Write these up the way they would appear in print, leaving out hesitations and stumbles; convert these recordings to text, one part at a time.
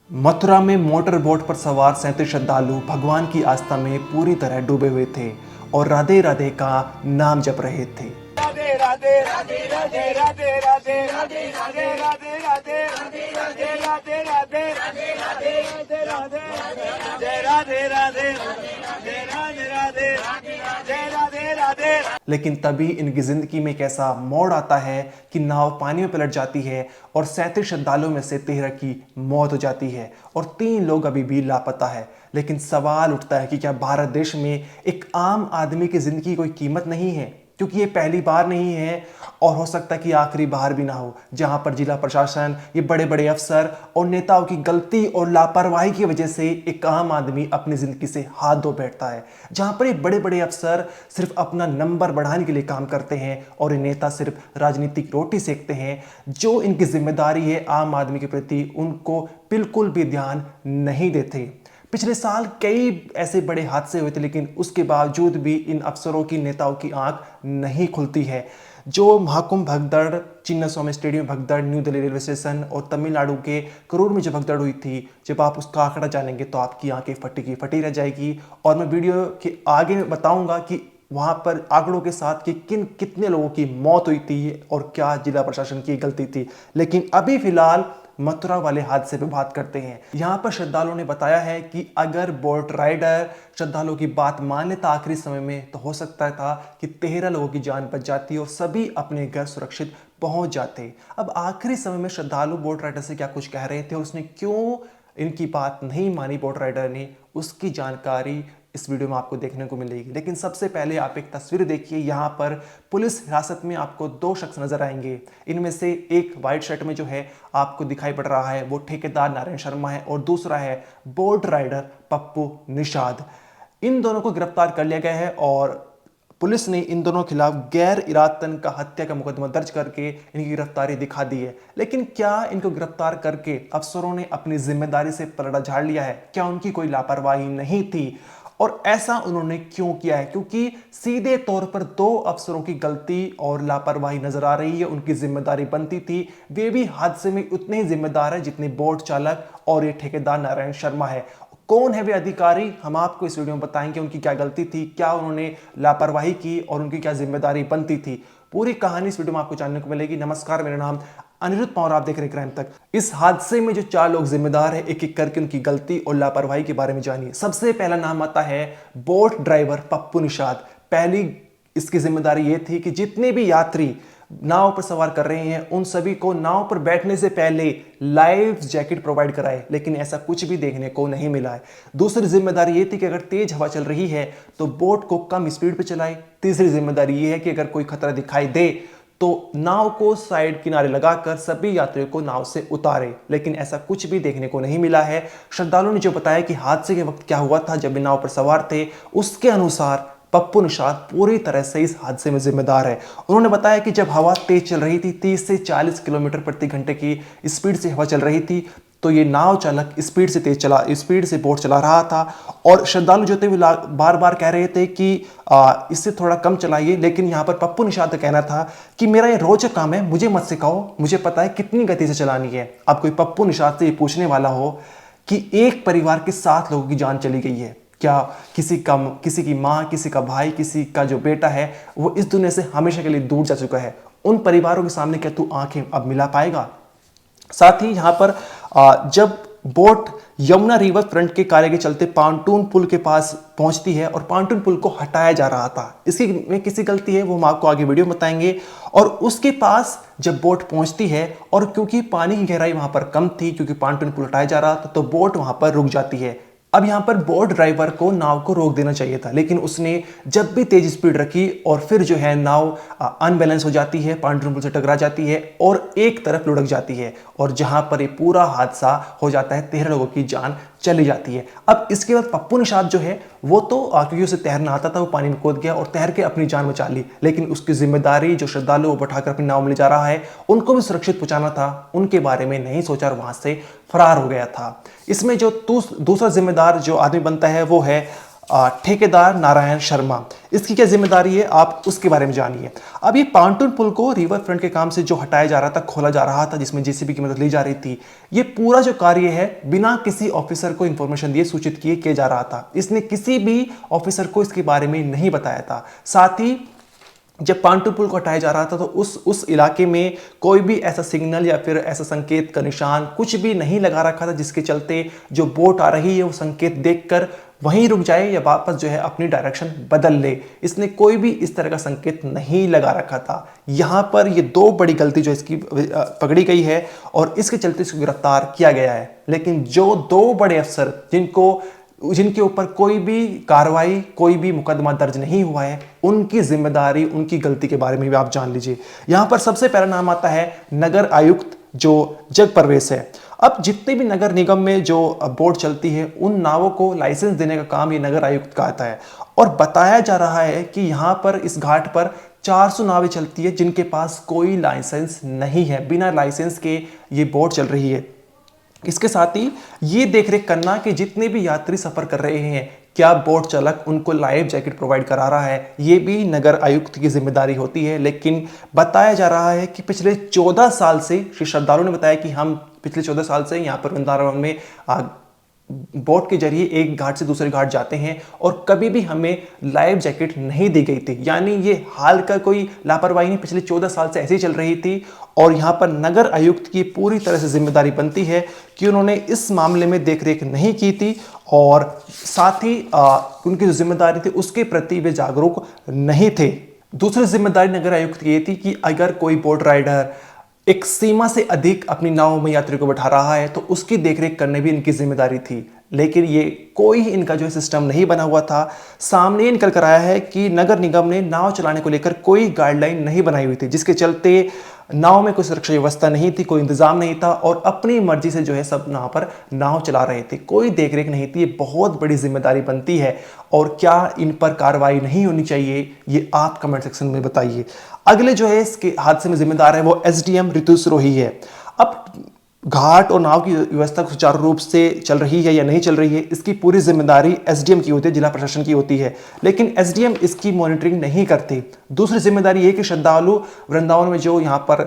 मथुरा में motor boat पर सवार 37 श्रद्धालु भगवान की आस्था में पूरी तरह डूबे हुए थे और राधे राधे का नाम जप रहे थे। राधे राधे राधे राधे राधे राधे राधे राधे राधे राधे राधे राधे राधे राधे राधे जय राधे राधे जय राधे राधे जय राधे राधे। लेकिन तभी इनकी जिंदगी में एक ऐसा मोड़ आता है कि नाव पानी में पलट जाती है और 37 श्रद्धालुओं में से 13 की मौत हो जाती है और 3 लोग अभी भी लापता है। लेकिन सवाल उठता है कि क्या भारत देश में एक आम आदमी की जिंदगी की कोई कीमत नहीं है? क्योंकि ये पहली बार नहीं है और हो सकता है कि आखिरी बार भी ना हो जहां पर जिला प्रशासन, ये बड़े बड़े अफसर और नेताओं की गलती और लापरवाही की वजह से एक आम आदमी अपनी जिंदगी से हाथ धो बैठता है। जहां पर ये बड़े बड़े अफसर सिर्फ अपना नंबर बढ़ाने के लिए काम करते हैं और ये नेता सिर्फ राजनीतिक रोटी सेकते हैं। जो इनकी जिम्मेदारी है आम आदमी के प्रति, उनको बिल्कुल भी ध्यान नहीं देते। पिछले साल कई ऐसे बड़े हादसे हुए थे, लेकिन उसके बावजूद भी इन अफसरों की, नेताओं की आंख नहीं खुलती है। जो महाकुंभ भगदड़, चिन्नास्वामी स्टेडियम भगदड़, न्यू दिल्ली रेलवे स्टेशन और तमिलनाडु के करूर में जो भगदड़ हुई थी, जब आप उसका आंकड़ा जानेंगे तो आपकी आंखें फटी की फटी रह जाएगी। और मैं वीडियो के आगे में बताऊंगा कि वहां पर आंकड़ों के साथ कि कितने लोगों की मौत हुई थी और क्या जिला प्रशासन की गलती थी। लेकिन अभी फिलहाल मथुरा वाले हादसे पे बात करते हैं। यहाँ पर श्रद्धालुओं ने बताया है कि अगर बोट राइडर श्रद्धालुओं की बात मान लेता आखिरी समय में, तो हो सकता था कि 13 लोगों की जान बच जाती और सभी अपने घर सुरक्षित पहुंच जाते। अब आखिरी समय में श्रद्धालु बोट राइडर से क्या कुछ कह रहे थे, उसने क्यों इनकी बात नहीं मानी बोट राइडर ने, उसकी जानकारी इस वीडियो में आपको देखने को मिलेगी। लेकिन सबसे पहले आप एक तस्वीर देखिए। यहाँ पर पुलिस हिरासत में आपको 2 शख्स नजर आएंगे। इनमें से एक व्हाइट शर्ट में जो है आपको दिखाई पड़ रहा है वो ठेकेदार नारायण शर्मा है और दूसरा है बोट राइडर पप्पू निषाद। इन दोनों को गिरफ्तार कर लिया गया है और पुलिस ने इन दोनों के खिलाफ गैर इरादतन का हत्या का मुकदमा दर्ज करके इनकी गिरफ्तारी दिखा दी है। लेकिन क्या इनको गिरफ्तार करके अफसरों ने अपनी जिम्मेदारी से पलड़ा झाड़ लिया है? क्या उनकी कोई लापरवाही नहीं थी? और ऐसा उन्होंने क्यों किया है? क्योंकि सीधे तौर पर 2 अफसरों की गलती और लापरवाही नजर आ रही है। उनकी जिम्मेदारी बनती थी, वे भी हादसे में उतने ही जिम्मेदार है जितने बोट चालक और ये ठेकेदार नारायण शर्मा है। कौन है वे अधिकारी, हम आपको इस वीडियो में बताएंगे। उनकी क्या गलती थी, क्या उन्होंने लापरवाही की और उनकी क्या जिम्मेदारी बनती थी। पूरी कहानी इस वीडियो में आपको जानने को मिलेगी। नमस्कार, मेरा नाम अनिरुद्ध पवार, आप देख रहे हैं क्राइम तक। इस हादसे में जो 4 लोग जिम्मेदार हैं, एक एक करके उनकी गलती और लापरवाही के बारे में जानिए। सबसे पहला नाम आता है बोट ड्राइवर पप्पू निषाद। पहली इसकी जिम्मेदारी यह थी कि जितने भी यात्री नाव पर सवार कर रहे हैं उन सभी को नाव पर बैठने से पहले लाइफ जैकेट प्रोवाइड कराए, लेकिन ऐसा कुछ भी देखने को नहीं मिला है। दूसरी जिम्मेदारी यह थी कि अगर तेज हवा चल रही है तो बोट को कम स्पीड पे चलाए। तीसरी जिम्मेदारी यह है कि अगर कोई खतरा दिखाई दे तो नाव को साइड किनारे लगाकर सभी यात्रियों को नाव से उतारे, लेकिन ऐसा कुछ भी देखने को नहीं मिला है। श्रद्धालुओं ने जो बताया कि हादसे के वक्त क्या हुआ था जब वे नाव पर सवार थे, उसके अनुसार पप्पू निषाद पूरी तरह से इस हादसे में जिम्मेदार है। उन्होंने बताया कि जब हवा तेज चल रही थी, 30 से 40 किलोमीटर प्रति घंटे की स्पीड से हवा चल रही थी, तो ये नाव चालक स्पीड से बोट चला रहा था। और श्रद्धालु जो थे बार बार कह रहे थे कि इससे थोड़ा कम चलाइए, लेकिन यहाँ पर पप्पू निषाद का कहना था कि मेरा ये रोज काम है, मुझे मत सिखाओ, मुझे पता है कितनी गति से चलानी है। अब कोई पप्पू निषाद से ये पूछने वाला हो कि एक परिवार के 7 लोगों की जान चली गई है, क्या किसी की माँ, किसी का भाई, किसी का जो बेटा है वो इस दुनिया से हमेशा के लिए दूर जा चुका है, उन परिवारों के सामने क्या तू आंखें अब मिला पाएगा? साथ ही यहाँ पर जब बोट यमुना रिवर फ्रंट के कार्य के चलते पांटून पुल के पास पहुंचती है और पांटून पुल को हटाया जा रहा था, इसकी में किसी गलती है वो हम आपको आगे वीडियो में बताएंगे। और उसके पास जब बोट पहुंचती है और क्योंकि पानी की गहराई वहां पर कम थी, क्योंकि पांटून पुल हटाया जा रहा था, तो बोट वहां पर रुक जाती है। अब यहां पर बोट ड्राइवर को नाव को रोक देना चाहिए था, लेकिन उसने जब भी तेज स्पीड रखी और फिर जो है नाव अनबैलेंस हो जाती है, पांटून पुल से टकरा जाती है और एक तरफ लुढ़क जाती है और जहां पर ये पूरा हादसा हो जाता है, 13 लोगों की जान चली जाती है। अब इसके बाद पप्पू निषाद जो है वो तो क्योंकि उसे तैरना आता था, वो पानी में कूद गया और तैर के अपनी जान बचा ली, लेकिन उसकी जिम्मेदारी जो श्रद्धालु वो बैठाकर अपनी नाव में ले जा रहा है उनको भी सुरक्षित पहुंचाना था, उनके बारे में नहीं सोचा और वहां से फरार हो गया था। इसमें जो दूसरा जिम्मेदार जो आदमी बनता है वो है ठेकेदार नारायण शर्मा। इसकी क्या जिम्मेदारी है, आप उसके बारे में जानिए। अब ये पांटून पुल को रिवर फ्रंट के काम से जो हटाया जा रहा था, खोला जा रहा था, जिसमें जेसीबी की मदद ली जा रही थी, ये पूरा जो कार्य है बिना किसी ऑफिसर को इंफॉर्मेशन दिए सूचित किया जा रहा था। इसने किसी भी ऑफिसर को इसके बारे में नहीं बताया था। साथ ही जब पांटू पुल को हटाया जा रहा था तो उस इलाके में कोई भी ऐसा सिग्नल या फिर ऐसा संकेत का निशान कुछ भी नहीं लगा रखा था, जिसके चलते जो बोट आ रही है वो संकेत देखकर वहीं रुक जाए या वापस जो है अपनी डायरेक्शन बदल ले। इसने कोई भी इस तरह का संकेत नहीं लगा रखा था। यहां पर ये दो बड़ी गलती जो इसकी पकड़ी गई है और इसके चलते इसको गिरफ्तार किया गया है। लेकिन जो दो बड़े अफसर जिनके ऊपर कोई भी कार्रवाई, कोई भी मुकदमा दर्ज नहीं हुआ है, उनकी जिम्मेदारी, उनकी गलती के बारे में भी आप जान लीजिए। यहां पर सबसे पहला नाम आता है नगर आयुक्त जो जग प्रवेश है। अब जितने भी नगर निगम में जो बोट चलती है, उन नावों को लाइसेंस देने का काम ये नगर आयुक्त का आता है। और बताया जा रहा है कि यहां पर इस घाट पर 400 नावें चलती है जिनके पास कोई लाइसेंस नहीं है। बिना लाइसेंस के ये बोट चल रही है। इसके साथ ही ये देखरेख करना कि जितने भी यात्री सफर कर रहे हैं, क्या बोट चालक उनको लाइफ जैकेट प्रोवाइड करा रहा है, ये भी नगर आयुक्त की जिम्मेदारी होती है। लेकिन बताया जा रहा है कि पिछले 14 साल से, श्री श्रद्धालुओं ने बताया कि हम पिछले 14 साल से यहाँ पर वृंदावन में बोट के जरिए एक घाट से दूसरे घाट जाते हैं और कभी भी हमें लाइफ जैकेट नहीं दी गई थी। यानी ये हाल का कोई लापरवाही नहीं, पिछले 14 साल से ऐसे ही चल रही थी। और यहाँ पर नगर आयुक्त की पूरी तरह से जिम्मेदारी बनती है कि उन्होंने इस मामले में देखरेख नहीं की थी और साथ ही उनकी जो जिम्मेदारी थी उसके प्रति वे जागरूक नहीं थे। दूसरी जिम्मेदारी नगर आयुक्त की ये थी कि अगर कोई बोट राइडर एक सीमा से अधिक अपनी नाव में यात्री को बैठा रहा है तो उसकी देखरेख करने भी इनकी जिम्मेदारी थी। लेकिन ये कोई इनका जो सिस्टम नहीं बना हुआ था। सामने निकल कर आया है कि नगर निगम ने नाव चलाने को लेकर कोई गाइडलाइन नहीं बनाई हुई थी, जिसके चलते नाव में कोई सुरक्षा व्यवस्था नहीं थी, कोई इंतजाम नहीं था और अपनी मर्जी से जो है सब नाव पर नाव चला रहे थे, कोई देखरेख नहीं थी। ये बहुत बड़ी जिम्मेदारी बनती है और क्या इन पर कार्रवाई नहीं होनी चाहिए, ये आप कमेंट सेक्शन में बताइए। अगले जो है इसके हादसे में जिम्मेदार है वो एसडीएम ऋतु सिरोही है। अब घाट और नाव की व्यवस्था सुचारू रूप से चल रही है या नहीं चल रही है, इसकी पूरी जिम्मेदारी एसडीएम की होती है, जिला प्रशासन की होती है। लेकिन एसडीएम इसकी मॉनिटरिंग नहीं करती। दूसरी जिम्मेदारी ये कि श्रद्धालु वृंदावन में जो यहाँ पर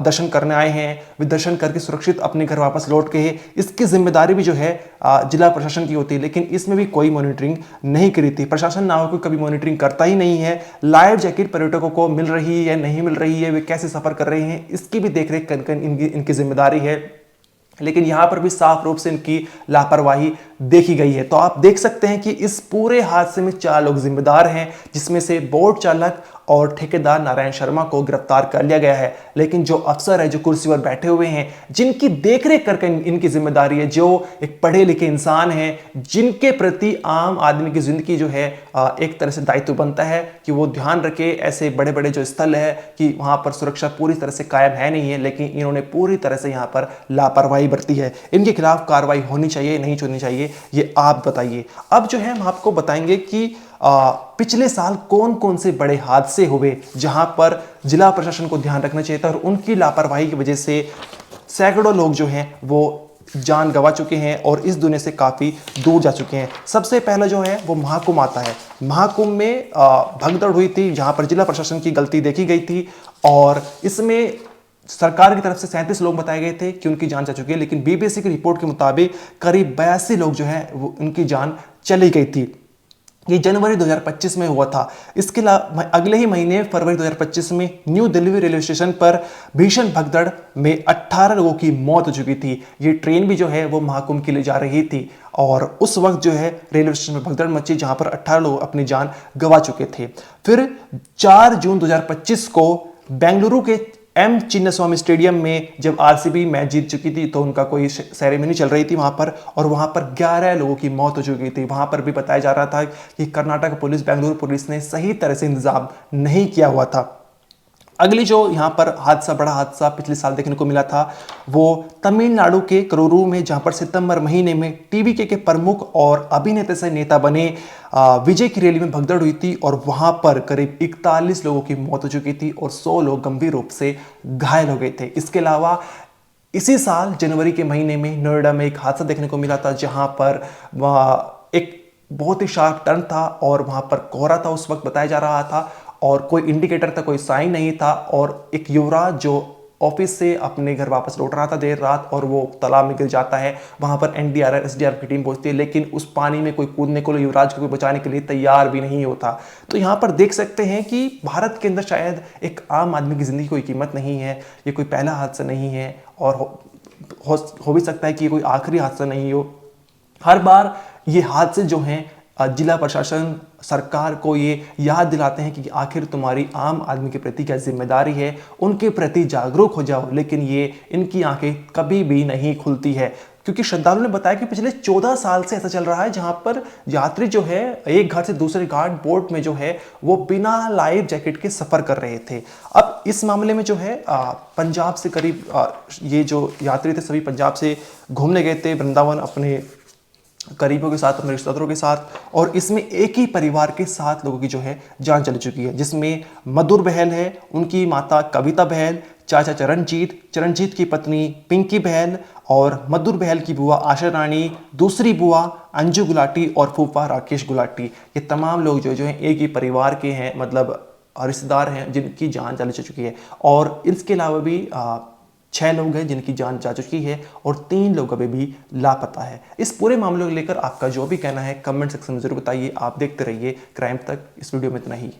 दर्शन करने आए हैं, वे दर्शन करके सुरक्षित अपने घर वापस लौट के, इसकी जिम्मेदारी भी जो है जिला प्रशासन की होती है। लेकिन इसमें भी कोई मॉनिटरिंग नहीं करी थी। प्रशासन नाव को कभी मॉनिटरिंग करता ही नहीं है। लाइफ जैकेट पर्यटकों को मिल रही है या नहीं मिल रही है, वे कैसे सफर कर रहे हैं, इसकी भी देखरेख कर इनकी जिम्मेदारी है। लेकिन यहां पर भी साफ रूप से इनकी लापरवाही देखी गई है। तो आप देख सकते हैं कि इस पूरे हादसे में 4 लोग जिम्मेदार हैं, जिसमें से बोट चालक और ठेकेदार नारायण शर्मा को गिरफ्तार कर लिया गया है। लेकिन जो अफसर है, जो कुर्सी पर बैठे हुए हैं, जिनकी देखरेख करके इनकी जिम्मेदारी है, जो एक पढ़े लिखे इंसान हैं, जिनके प्रति आम आदमी की जिंदगी जो है एक तरह से दायित्व बनता है कि वो ध्यान रखे ऐसे बड़े बड़े जो स्थल है कि वहां पर सुरक्षा पूरी तरह से कायम है नहीं है, लेकिन इन्होंने पूरी तरह से यहां पर लापरवाही बरती है। इनके खिलाफ कार्रवाई होनी चाहिए, नहीं होनी चाहिए, ये आप बताइए। अब जो है हम आपको बताएंगे कि पिछले साल कौन कौन से बड़े हादसे हुए जहां पर जिला प्रशासन को ध्यान रखना चाहिए था और उनकी लापरवाही की वजह से सैकड़ों लोग जो हैं वो जान गंवा चुके हैं और इस दुनिया से काफी दूर जा चुके हैं। सबसे पहला जो है वो महाकुंभ आता है। महाकुंभ में भगदड़ हुई थी, जहां पर जिला प्रशासन की गलती देखी गई थी और इसमें सरकार की तरफ से 37 लोग बताए गए थे कि उनकी जान जा चुकी है। लेकिन बीबीसी की रिपोर्ट के मुताबिक करीब 82 लोग जो है वो उनकी जान चली गई थी। ये जनवरी 2025 में हुआ था। इसके अलावा अगले ही महीने फरवरी 2025 में न्यू दिल्ली रेलवे स्टेशन पर भीषण भगदड़ में 18 लोगों की मौत हो चुकी थी। ये ट्रेन भी जो है वो महाकुंभ के लिए जा रही थी और उस वक्त जो है रेलवे स्टेशन में भगदड़ मची, जहां पर 18 लोग अपनी जान गंवा चुके थे। फिर 4 जून 2025 को बेंगलुरु के एम चिन्नास्वामी स्टेडियम में जब आरसीबी मैच जीत चुकी थी तो उनका कोई सेरेमनी चल रही थी वहां पर, और वहां पर 11 लोगों की मौत हो चुकी थी। वहां पर भी बताया जा रहा था कि कर्नाटक पुलिस, बेंगलुरु पुलिस ने सही तरह से इंतजाम नहीं किया हुआ था। अगली जो यहाँ पर बड़ा हादसा पिछले साल देखने को मिला था वो तमिलनाडु के करूरू में, जहाँ पर सितंबर महीने में टीवीके के प्रमुख और अभिनेता से नेता बने विजय की रैली में भगदड़ हुई थी और वहाँ पर करीब 41 लोगों की मौत हो चुकी थी और 100 लोग गंभीर रूप से घायल हो गए थे। इसके अलावा इसी साल जनवरी के महीने में नोएडा में एक हादसा देखने को मिला था, जहाँ पर एक बहुत ही शार्प टर्न था और वहां पर कोहरा था उस वक्त बताया जा रहा था और कोई इंडिकेटर था, कोई साइन नहीं था। और एक युवराज जो ऑफिस से अपने घर वापस लौट रहा था देर रात और वो तालाब में गिर जाता है। वहां पर एनडीआरएफ एसडीआरएफ की टीम पहुंचती है, लेकिन उस पानी में कोई कूदने को, युवराज को कोई बचाने के लिए तैयार भी नहीं होता। तो यहाँ पर देख सकते हैं कि भारत के अंदर शायद एक आम आदमी की जिंदगी कोई कीमत नहीं है। ये कोई पहला हादसा नहीं है और हो भी सकता है कि ये कोई आखिरी हादसा नहीं हो। हर बार ये हादसे जो हैं जिला प्रशासन सरकार को ये याद दिलाते हैं कि आखिर तुम्हारी आम आदमी के प्रति क्या जिम्मेदारी है, उनके प्रति जागरूक हो जाओ। लेकिन ये इनकी आंखें कभी भी नहीं खुलती है, क्योंकि श्रद्धालुओं ने बताया कि पिछले 14 साल से ऐसा चल रहा है जहां पर यात्री जो है एक घाट से दूसरे घाट बोट में जो है वो बिना लाइफ जैकेट के सफर कर रहे थे। अब इस मामले में जो है पंजाब से करीब ये जो यात्री थे सभी पंजाब से घूमने गए थे वृंदावन अपने करीबों के साथ, अपने रिश्तेदारों के साथ, और इसमें एक ही परिवार के 7 लोगों की जो है जान चली चुकी है, जिसमें मधुर बहल है, उनकी माता कविता बहल, चाचा चरणजीत की पत्नी पिंकी बहल और मधुर बहल की बुआ आशा रानी, दूसरी बुआ अंजू गुलाटी और फूफा राकेश गुलाटी। ये तमाम लोग जो है एक ही परिवार के हैं, मतलब रिश्तेदार हैं जिनकी जान चली चुकी है। और इसके अलावा भी 6 लोग हैं जिनकी जान जा चुकी है और 3 लोग अभी भी लापता है। इस पूरे मामले को लेकर आपका जो भी कहना है कमेंट सेक्शन में जरूर बताइए। आप देखते रहिए क्राइम तक। इस वीडियो में इतना ही।